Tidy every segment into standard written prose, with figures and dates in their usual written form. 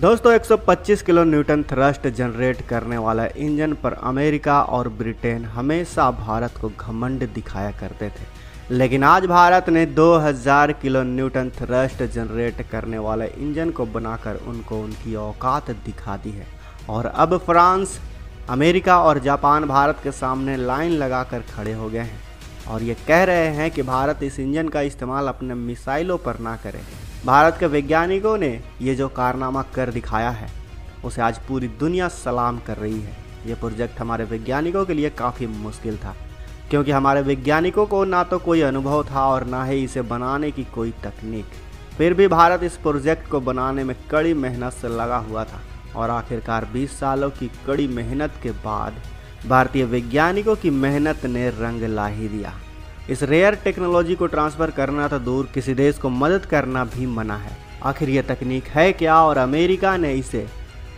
दोस्तों 125 kilo Newton thrust generate करने वाला इंजन पर अमेरिका और ब्रिटेन हमेशा भारत को घमंड दिखाया करते थे, लेकिन आज भारत ने 2000 किलो न्यूटन थ्रस्ट जनरेट करने वाले इंजन को बनाकर उनको उनकी औकात दिखा दी है। और अब फ्रांस, अमेरिका और जापान भारत के सामने लाइन लगाकर खड़े हो गए हैं और ये कह रहे हैं कि भारत इस इंजन का इस्तेमाल अपने मिसाइलों पर ना करे। भारत के वैज्ञानिकों ने ये जो कारनामा कर दिखाया है उसे आज पूरी दुनिया सलाम कर रही है। ये प्रोजेक्ट हमारे वैज्ञानिकों के लिए काफ़ी मुश्किल था, क्योंकि हमारे वैज्ञानिकों को ना तो कोई अनुभव था और ना ही इसे बनाने की कोई तकनीक। फिर भी भारत इस प्रोजेक्ट को बनाने में कड़ी मेहनत से लगा हुआ था और आखिरकार 20 सालों की कड़ी मेहनत के बाद भारतीय वैज्ञानिकों की मेहनत ने रंग ला ही दिया। इस रेयर टेक्नोलॉजी को ट्रांसफ़र करना तो दूर, किसी देश को मदद करना भी मना है। आखिर ये तकनीक है क्या और अमेरिका ने इसे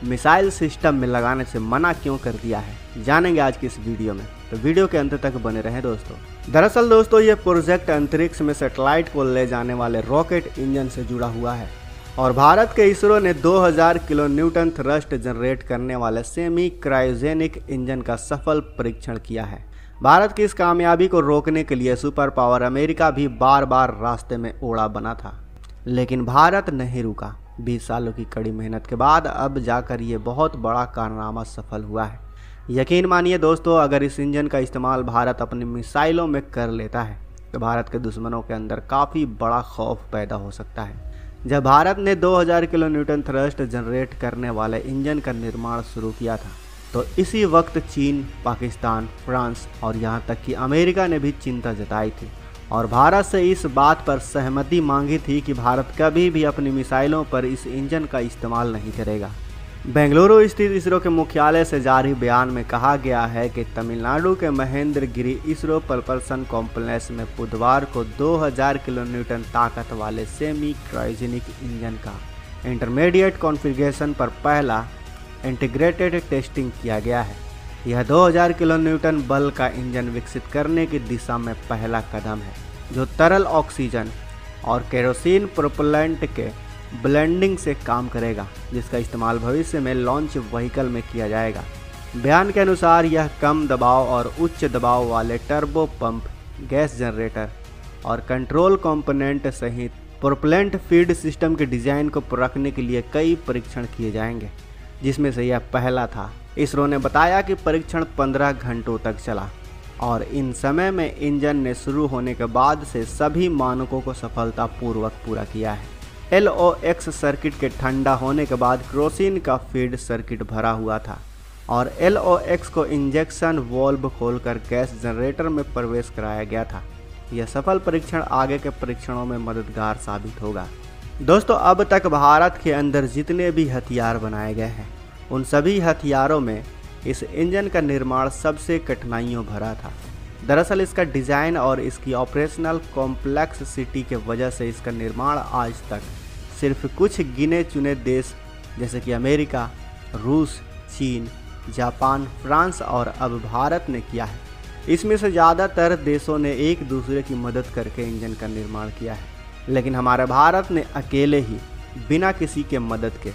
मिसाइल सिस्टम में लगाने से मना क्यों कर दिया है, जानेंगे आज की इस वीडियो में, तो वीडियो के अंत तक बने रहें दोस्तों। दरअसल दोस्तों ये प्रोजेक्ट अंतरिक्ष में सैटेलाइट को ले जाने वाले रॉकेट इंजन से जुड़ा हुआ है और भारत के इसरो ने 2000 किलो न्यूटन थ्रस्ट जनरेट करने वाले सेमी क्रायोजेनिक इंजन का सफल परीक्षण किया है। भारत की इस कामयाबी को रोकने के लिए सुपर पावर अमेरिका भी बार बार रास्ते में ओड़ा बना था, लेकिन भारत नहीं रुका। 20 सालों की कड़ी मेहनत के बाद अब जाकर ये बहुत बड़ा कारनामा सफल हुआ है। यकीन मानिए दोस्तों, अगर इस इंजन का इस्तेमाल भारत अपनी मिसाइलों में कर लेता है तो भारत के दुश्मनों के अंदर काफ़ी बड़ा खौफ पैदा हो सकता है। जब भारत ने 2000 किलो न्यूटन थ्रस्ट जनरेट करने वाले इंजन का निर्माण शुरू किया था तो इसी वक्त चीन, पाकिस्तान, फ्रांस और यहाँ तक कि अमेरिका ने भी चिंता जताई थी और भारत से इस बात पर सहमति मांगी थी कि भारत कभी भी अपनी मिसाइलों पर इस इंजन का इस्तेमाल नहीं करेगा। बेंगलुरु स्थित इसरो के मुख्यालय से जारी बयान में कहा गया है कि तमिलनाडु के महेंद्रगिरी इसरो प्रपल्सन कॉम्प्लेक्स में बुधवार को 2000 किलो न्यूटन ताकत वाले सेमी क्रायोजेनिक इंजन का इंटरमीडिएट कॉन्फ़िगरेशन पर पहला इंटीग्रेटेड टेस्टिंग किया गया है। यह 2000 किलो न्यूटन बल का इंजन विकसित करने की दिशा में पहला कदम है, जो तरल ऑक्सीजन और केरोसिन प्रोपेलेंट के ब्लेंडिंग से काम करेगा, जिसका इस्तेमाल भविष्य में लॉन्च व्हीकल में किया जाएगा। बयान के अनुसार यह कम दबाव और उच्च दबाव वाले टर्बो पंप, गैस जनरेटर और कंट्रोल कंपोनेंट सहित प्रोपेलेंट फीड सिस्टम के डिज़ाइन को परखने के लिए कई परीक्षण किए जाएंगे, जिसमें से यह पहला था। इसरो ने बताया कि परीक्षण 15 घंटों तक चला और इन समय में इंजन ने शुरू होने के बाद से सभी मानकों को सफलतापूर्वक पूरा किया है। LOX सर्किट के ठंडा होने के बाद केरोसिन का फीड सर्किट भरा हुआ था और LOX को इंजेक्शन वाल्व खोलकर गैस जनरेटर में प्रवेश कराया गया था। यह सफल परीक्षण आगे के परीक्षणों में मददगार साबित होगा। दोस्तों अब तक भारत के अंदर जितने भी हथियार बनाए गए हैं उन सभी हथियारों में इस इंजन का निर्माण सबसे कठिनाइयों भरा था। दरअसल इसका डिज़ाइन और इसकी ऑपरेशनल कॉम्प्लेक्सिटी के वजह से इसका निर्माण आज तक सिर्फ कुछ गिने चुने देश जैसे कि अमेरिका, रूस, चीन, जापान, फ्रांस और अब भारत ने किया है। इसमें से ज़्यादातर देशों ने एक दूसरे की मदद करके इंजन का निर्माण किया है, लेकिन हमारे भारत ने अकेले ही बिना किसी के मदद के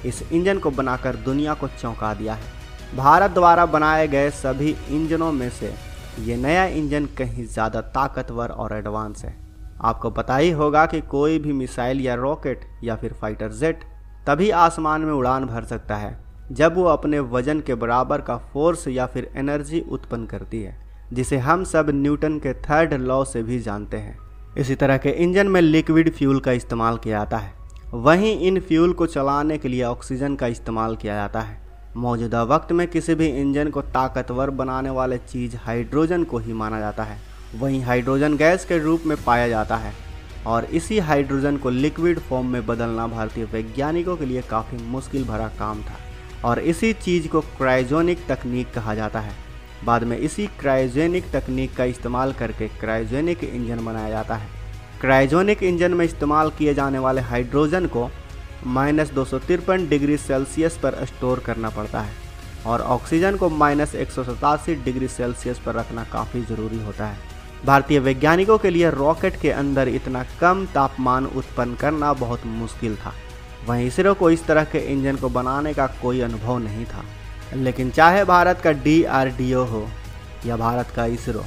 इस इंजन को बनाकर दुनिया को चौंका दिया है। भारत द्वारा बनाए गए सभी इंजनों में से ये नया इंजन कहीं ज़्यादा ताकतवर और एडवांस है। आपको पता ही होगा कि कोई भी मिसाइल या रॉकेट या फिर फाइटर जेट तभी आसमान में उड़ान भर सकता है जब वो अपने वजन के बराबर का फोर्स या फिर एनर्जी उत्पन्न करती है, जिसे हम सब न्यूटन के थर्ड लॉ से भी जानते हैं। इसी तरह के इंजन में लिक्विड फ्यूल का इस्तेमाल किया जाता है। वहीं इन फ्यूल को चलाने के लिए ऑक्सीजन का इस्तेमाल किया जाता है। मौजूदा वक्त में किसी भी इंजन को ताकतवर बनाने वाले चीज़ हाइड्रोजन को ही माना जाता है। वहीं हाइड्रोजन गैस के रूप में पाया जाता है और इसी हाइड्रोजन को लिक्विड फॉर्म में बदलना भारतीय वैज्ञानिकों के लिए काफ़ी मुश्किल भरा काम था और इसी चीज़ को क्रायोजेनिक तकनीक कहा जाता है। बाद में इसी क्रायोजेनिक तकनीक का इस्तेमाल करके क्रायोजेनिक इंजन बनाया जाता है। क्रायोजेनिक इंजन में इस्तेमाल किए जाने वाले हाइड्रोजन को -253 डिग्री सेल्सियस पर स्टोर करना पड़ता है और ऑक्सीजन को -187 डिग्री सेल्सियस पर रखना काफ़ी ज़रूरी होता है। भारतीय वैज्ञानिकों के लिए रॉकेट के अंदर इतना कम तापमान उत्पन्न करना बहुत मुश्किल था। वहीं इसरो को इस तरह के इंजन को बनाने का कोई अनुभव नहीं था। लेकिन चाहे भारत का DRDO हो या भारत का इसरो,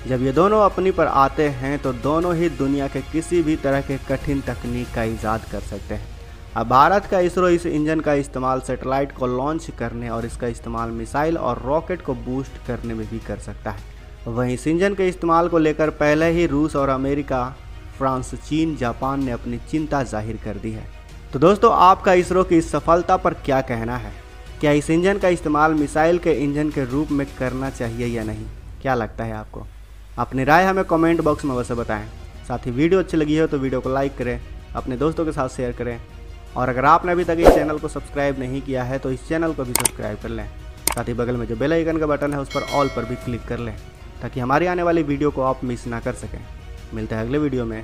जब ये दोनों अपनी पर आते हैं तो दोनों ही दुनिया के किसी भी तरह के कठिन तकनीक का ईजाद कर सकते हैं। अब भारत का इसरो इस इंजन का इस्तेमाल सैटेलाइट को लॉन्च करने और इसका इस्तेमाल मिसाइल और रॉकेट को बूस्ट करने में भी कर सकता है। वहीं इस इंजन के इस्तेमाल को लेकर पहले ही रूस और अमेरिका, फ्रांस, चीन, जापान ने अपनी चिंता जाहिर कर दी है। तो दोस्तों, आपका इसरो की इस सफलता पर क्या कहना है? क्या इस इंजन का इस्तेमाल मिसाइल के इंजन के रूप में करना चाहिए या नहीं? क्या लगता है आपको? अपनी राय हमें कमेंट बॉक्स में अवश्य बताएं। साथ ही वीडियो अच्छी लगी हो तो वीडियो को लाइक करें, अपने दोस्तों के साथ शेयर करें, और अगर आपने अभी तक इस चैनल को सब्सक्राइब नहीं किया है तो इस चैनल को भी सब्सक्राइब कर लें। साथ ही बगल में जो बेल आइकन का बटन है उस पर ऑल पर भी क्लिक कर लें ताकि हमारी आने वाली वीडियो को आप मिस ना कर सकें। मिलते हैं अगले वीडियो में।